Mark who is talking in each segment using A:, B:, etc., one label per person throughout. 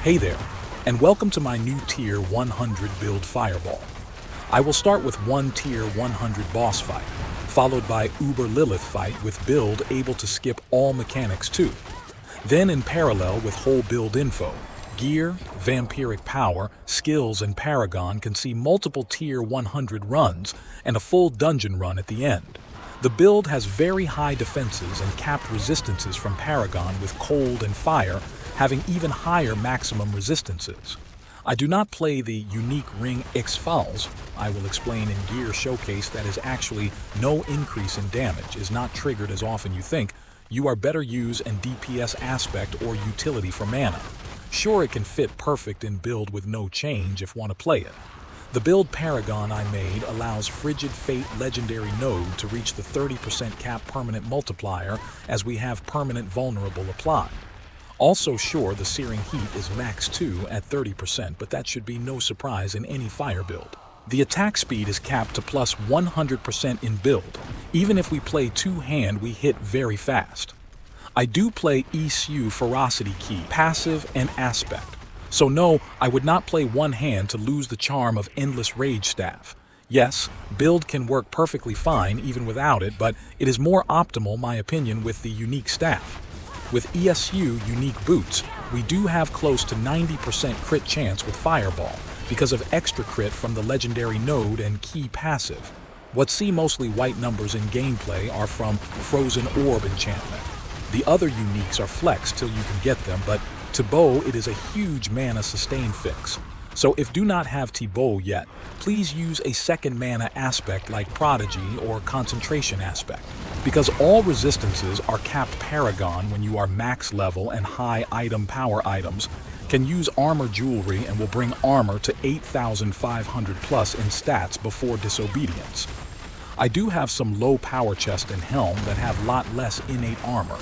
A: Hey there, and welcome to my new Tier 100 build Fireball. I will start with one Tier 100 boss fight, followed by Uber Lilith fight with build able to skip all mechanics too. Then in parallel with whole build info, gear, vampiric power, skills, and Paragon can see multiple Tier 100 runs and a full dungeon run at the end. The build has very high defenses and capped resistances from Paragon with cold and fire having even higher maximum resistances. I do not play the unique ring X-Falls. I will explain in Gear Showcase that is actually no increase in damage, is not triggered as often you think. You are better use and DPS aspect or utility for mana. Sure, it can fit perfect in build with no change if want to play it. The build Paragon I made allows Frigid Fate Legendary Node to reach the 30% cap permanent multiplier as we have permanent vulnerable applied. Also sure, the Searing Heat is max 2 at 30%, but that should be no surprise in any fire build. The attack speed is capped to plus 100% in build. Even if we play two-hand, we hit very fast. I do play ECU Ferocity Key, passive and aspect. So no, I would not play one hand to lose the charm of Endless Rage Staff. Yes, build can work perfectly fine even without it, but it is more optimal, my opinion, with the unique staff. With ESU unique boots, we do have close to 90% crit chance with Fireball because of extra crit from the legendary node and key passive. What see mostly white numbers in gameplay are from Frozen Orb enchantment. The other uniques are flex till you can get them, but Thibaut it is a huge mana sustain fix. So if do not have Thibaut yet, please use a second mana aspect like Prodigy or Concentration aspect. Because all resistances are capped Paragon when you are max level and high item power items, can use armor jewelry and will bring armor to 8,500 plus in stats before disobedience. I do have some low power chest and helm that have lot less innate armor.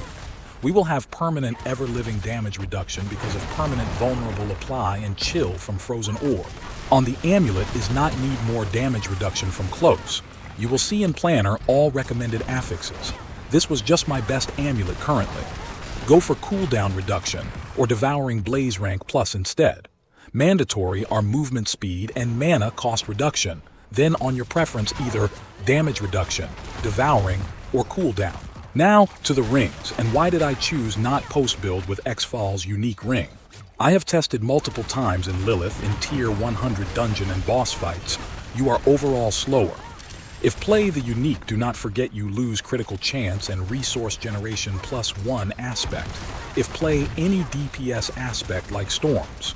A: We will have permanent ever-living damage reduction because of permanent vulnerable apply and chill from Frozen Orb. On the amulet is not need more damage reduction from close. You will see in Planner all recommended affixes. This was just my best amulet currently. Go for cooldown reduction or Devouring Blaze rank plus instead. Mandatory are movement speed and mana cost reduction. Then on your preference either damage reduction, devouring, or cooldown. Now to the rings, and why did I choose not post-build with X-Falls unique ring? I have tested multiple times in Lilith in Tier 100 dungeon and boss fights. You are overall slower. If play the unique, do not forget you lose critical chance and resource generation +1 aspect. If play any DPS aspect like storms.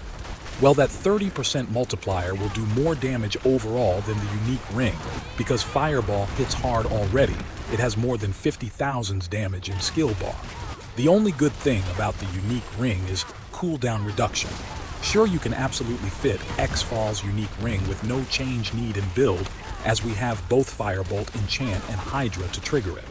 A: Well, that 30% multiplier will do more damage overall than the unique ring, because Fireball hits hard already. It has more than 50,000 damage in skill bar. The only good thing about the unique ring is cooldown reduction. Sure, you can absolutely fit X-Falls unique ring with no change need in build, as we have both Firebolt, Enchant, and Hydra to trigger it.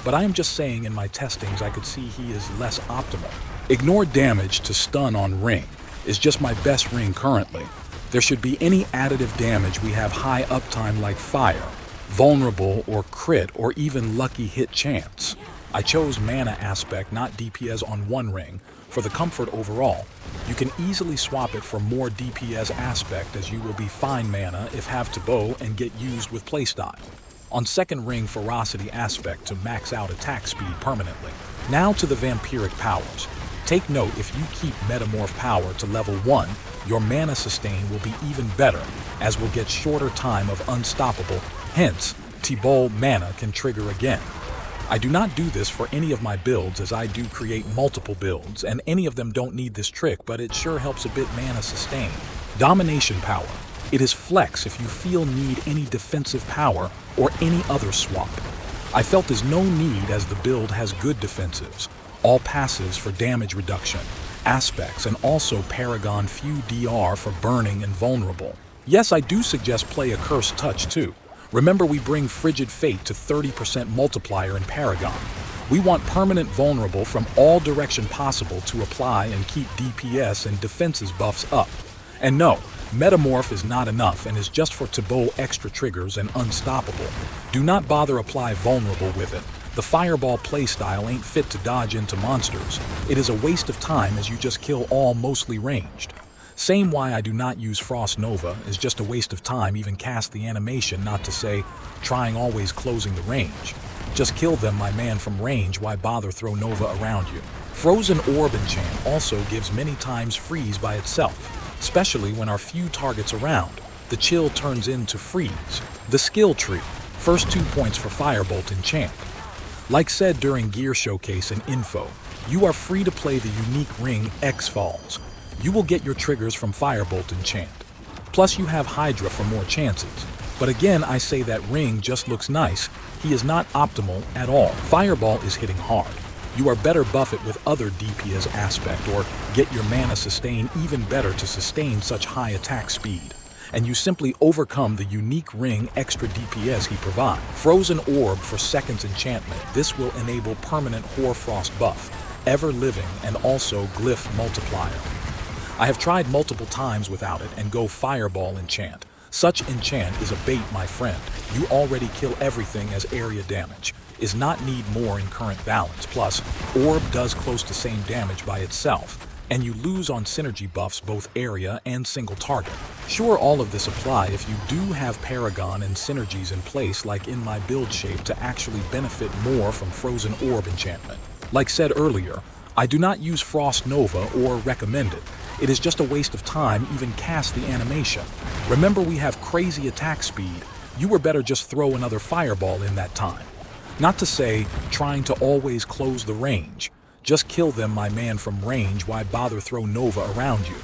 A: But I am just saying in my testings I could see he is less optimal. Ignore damage to stun on ring. Is just my best ring currently. There should be any additive damage we have high uptime like fire, vulnerable or crit or even lucky hit chance. I chose mana aspect, not DPS on one ring, for the comfort overall. You can easily swap it for more DPS aspect as you will be fine mana if have Thibaut and get used with playstyle. On second ring ferocity aspect to max out attack speed permanently. Now to the vampiric powers. Take note, if you keep Metamorph power to level 1, your mana sustain will be even better, as we'll get shorter time of unstoppable, hence, Thibaut mana can trigger again. I do not do this for any of my builds as I do create multiple builds, and any of them don't need this trick, but it sure helps a bit mana sustain. Domination power. It is flex if you feel need any defensive power or any other swap. I felt there's no need as the build has good defensives. All passives for damage reduction, aspects, and also Paragon few DR for burning and vulnerable. Yes, I do suggest play a Cursed Touch too. Remember, we bring Frigid Fate to 30% multiplier in Paragon. We want permanent vulnerable from all direction possible to apply and keep DPS and defenses buffs up. And no, Metamorph is not enough and is just for Thibaut extra triggers and unstoppable. Do not bother apply vulnerable with it. The Fireball playstyle ain't fit to dodge into monsters. It is a waste of time as you just kill all mostly ranged. Same why I do not use Frost Nova is just a waste of time even cast the animation, not to say trying always closing the range. Just kill them, my man, from range, why bother throw Nova around you? Frozen Orb enchant also gives many times freeze by itself, especially when are few targets around. The chill turns into freeze. The skill tree, first 2 points for Firebolt enchant. Like said during Gear Showcase and Info, you are free to play the unique ring X-Falls. You will get your triggers from Firebolt enchant. Plus you have Hydra for more chances. But again, I say that ring just looks nice. He is not optimal at all. Fireball is hitting hard. You are better buff it with other DPS aspect or get your mana sustain even better to sustain such high attack speed. And you simply overcome the unique ring extra DPS he provides. Frozen Orb for seconds enchantment. This will enable permanent Hoarfrost buff, ever living, and also glyph multiplier. I have tried multiple times without it and go Fireball enchant. Such enchant is a bait, my friend. You already kill everything as area damage. Is not need more in current balance. Plus, Orb does close to same damage by itself, and you lose on synergy buffs both area and single target. Sure, all of this apply if you do have Paragon and synergies in place like in my build shape to actually benefit more from Frozen Orb enchantment. Like said earlier, I do not use Frost Nova or recommend it. It is just a waste of time even cast the animation. Remember, we have crazy attack speed. You were better just throw another Fireball in that time. Not to say trying to always close the range. Just kill them, my man, from range, why bother throw Nova around you?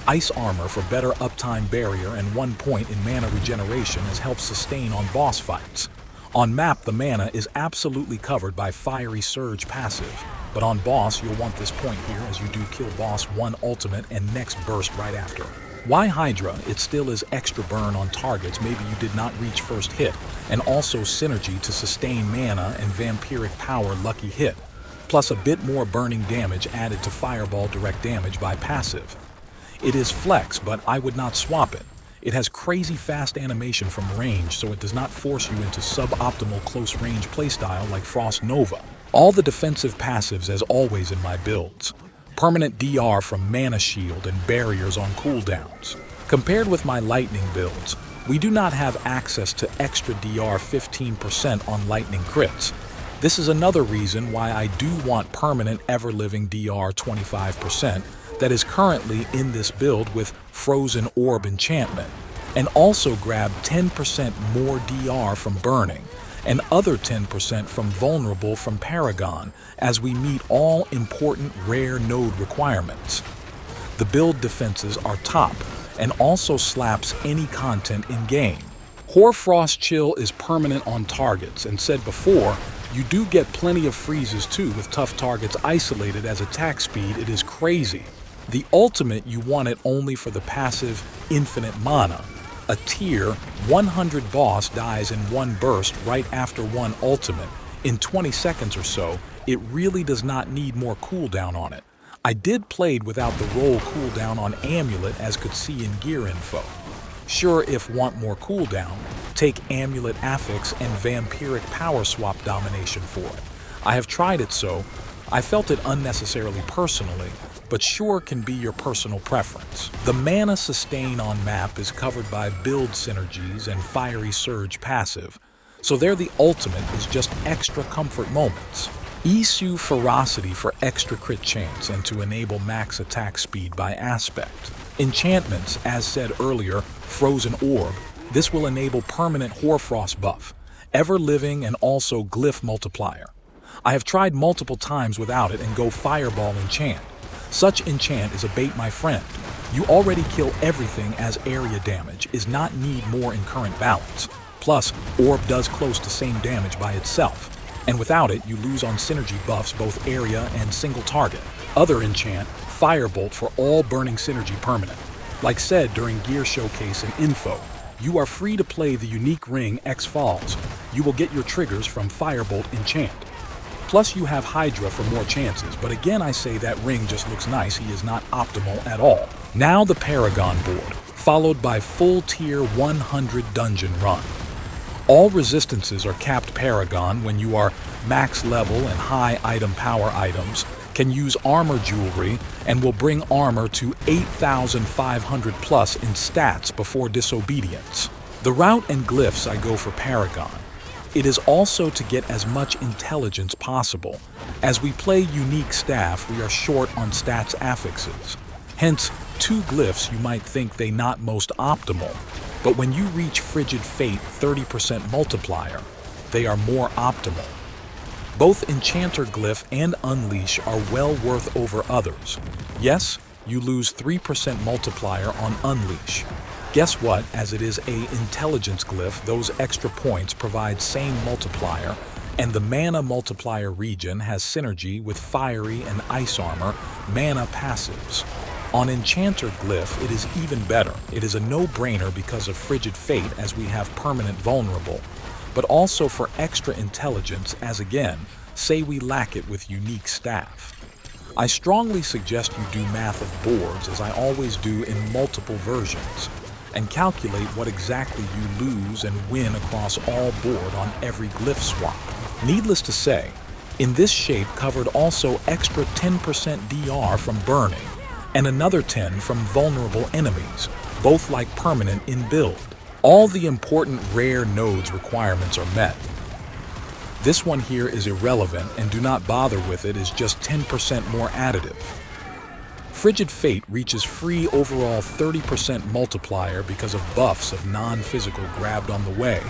A: Ice Armor for better uptime barrier and 1 point in mana regeneration has helped sustain on boss fights. On map, the mana is absolutely covered by Fiery Surge passive, but on boss you'll want this point here as you do kill boss 1 ultimate and next burst right after. Why Hydra? It still is extra burn on targets maybe you did not reach first hit, and also synergy to sustain mana and Vampiric Power lucky hit, plus a bit more burning damage added to Fireball direct damage by passive. It is flex, but I would not swap it. It has crazy fast animation from range, so it does not force you into suboptimal close range playstyle like Frost Nova. All the defensive passives as always in my builds. Permanent DR from Mana Shield and barriers on cooldowns. Compared with my Lightning builds, we do not have access to extra DR 15% on Lightning crits. This is another reason why I do want permanent ever-living DR 25% that is currently in this build with Frozen Orb enchantment, and also grab 10% more DR from burning, and other 10% from vulnerable from Paragon as we meet all important rare node requirements. The build defenses are top, and also slaps any content in game. Hoarfrost Chill is permanent on targets, and said before, you do get plenty of freezes too with tough targets isolated as attack speed. It is crazy. The ultimate, you want it only for the passive infinite mana. A tier 100 boss dies in one burst right after one ultimate in 20 seconds or so. It really does not need more cooldown on it. I did played without the roll cooldown on Amulet as could see in gear info. Sure, if want more cooldown, take Amulet Affix and Vampiric Power swap domination for it. I have tried it, so I felt it unnecessarily personally, but sure can be your personal preference. The mana sustain on map is covered by build synergies and Fiery Surge passive, so there the ultimate is just extra comfort moments. Isu Ferocity for extra crit chance and to enable max attack speed by aspect. Enchantments, as said earlier, Frozen Orb, this will enable permanent Hoarfrost buff, ever living and also glyph multiplier. I have tried multiple times without it and go Fireball enchant. Such enchant is a bait, my friend. You already kill everything as area damage, is not need more in current balance. Plus, Orb does close to same damage by itself, and without it you lose on synergy buffs both area and single target. Other enchant, Firebolt for all burning synergy permanent. Like said during Gear Showcase and Info, you are free to play the unique ring X-Falls. You will get your triggers from Firebolt enchant. Plus you have Hydra for more chances, but again I say that ring just looks nice, he is not optimal at all. Now the Paragon Board, followed by full tier 100 dungeon run. All resistances are capped Paragon when you are max level and high item power items, can use armor jewelry, and will bring armor to 8,500 plus in stats before disobedience. The route and glyphs I go for Paragon. It is also to get as much intelligence possible. As we play unique staff, we are short on stats affixes. Hence, 2 glyphs you might think they not most optimal, but when you reach Frigid Fate 30% multiplier, they are more optimal. Both Enchanter Glyph and Unleash are well worth over others. Yes, you lose 3% multiplier on Unleash. Guess what? As it is a intelligence glyph, those extra points provide same multiplier, and the mana multiplier region has synergy with fiery and ice armor mana passives. On Enchanter Glyph, it is even better. It is a no-brainer because of Frigid Fate, as we have permanent vulnerable, but also for extra intelligence, as again, say we lack it with unique staff. I strongly suggest you do math of boards, as I always do in multiple versions, and calculate what exactly you lose and win across all board on every glyph swap. Needless to say, in this shape covered also extra 10% DR from burning, and another 10 from vulnerable enemies, both like permanent in build. All the important rare nodes requirements are met. This one here is irrelevant, and do not bother with it, is just 10% more additive. Frigid Fate reaches free overall 30% multiplier because of buffs of non-physical grabbed on the way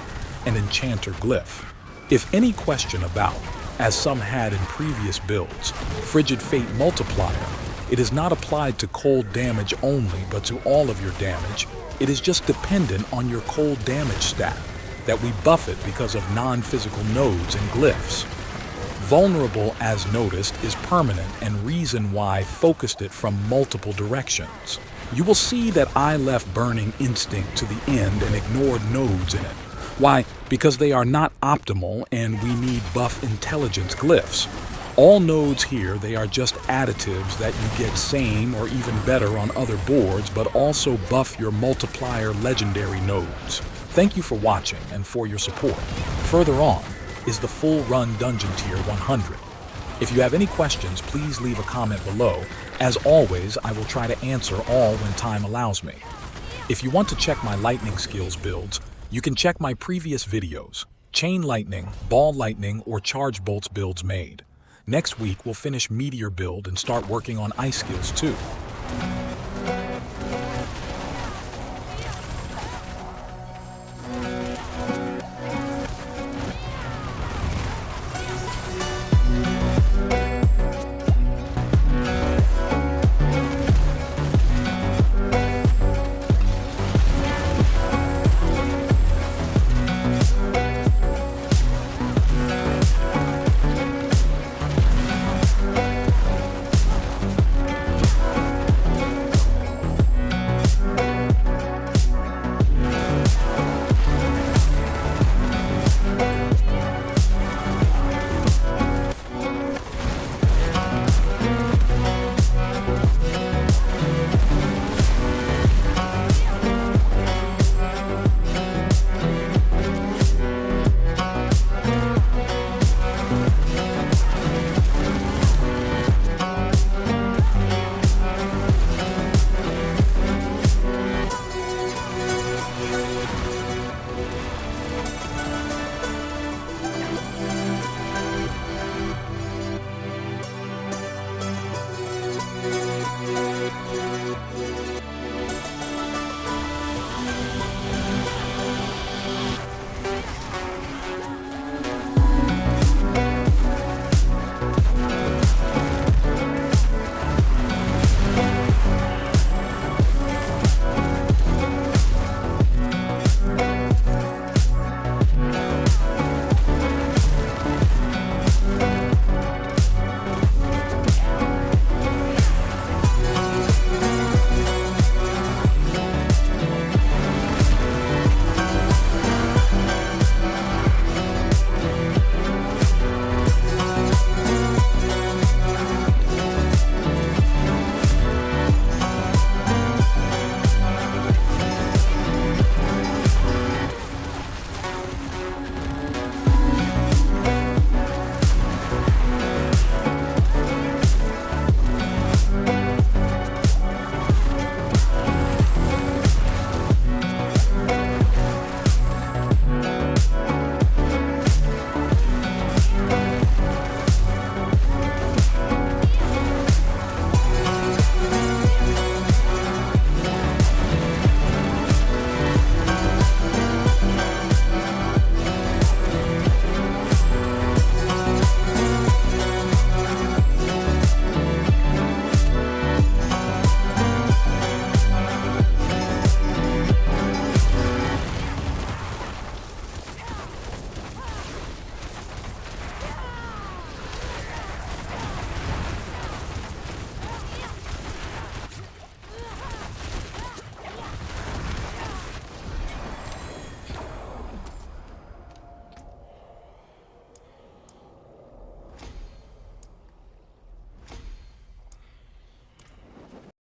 A: and Enchanter Glyph. If any question about, as some had in previous builds, Frigid Fate multiplier, it is not applied to cold damage only, but to all of your damage. It is just dependent on your cold damage stat, that we buff it because of non-physical nodes and glyphs. Vulnerable, as noticed, is permanent, and reason why focused it from multiple directions. You will see that I left Burning Instinct to the end and ignored nodes in it. Why? Because they are not optimal and we need buff intelligence glyphs. All nodes here, they are just additives that you get same or even better on other boards, but also buff your multiplier legendary nodes. Thank you for watching and for your support. Further on is the full run dungeon tier 100. If you have any questions, please leave a comment below. As always, I will try to answer all when time allows me. If you want to check my lightning skills builds, you can check my previous videos. Chain lightning, ball lightning, or charge bolts builds made. Next week, we'll finish meteor build and start working on ice skills too.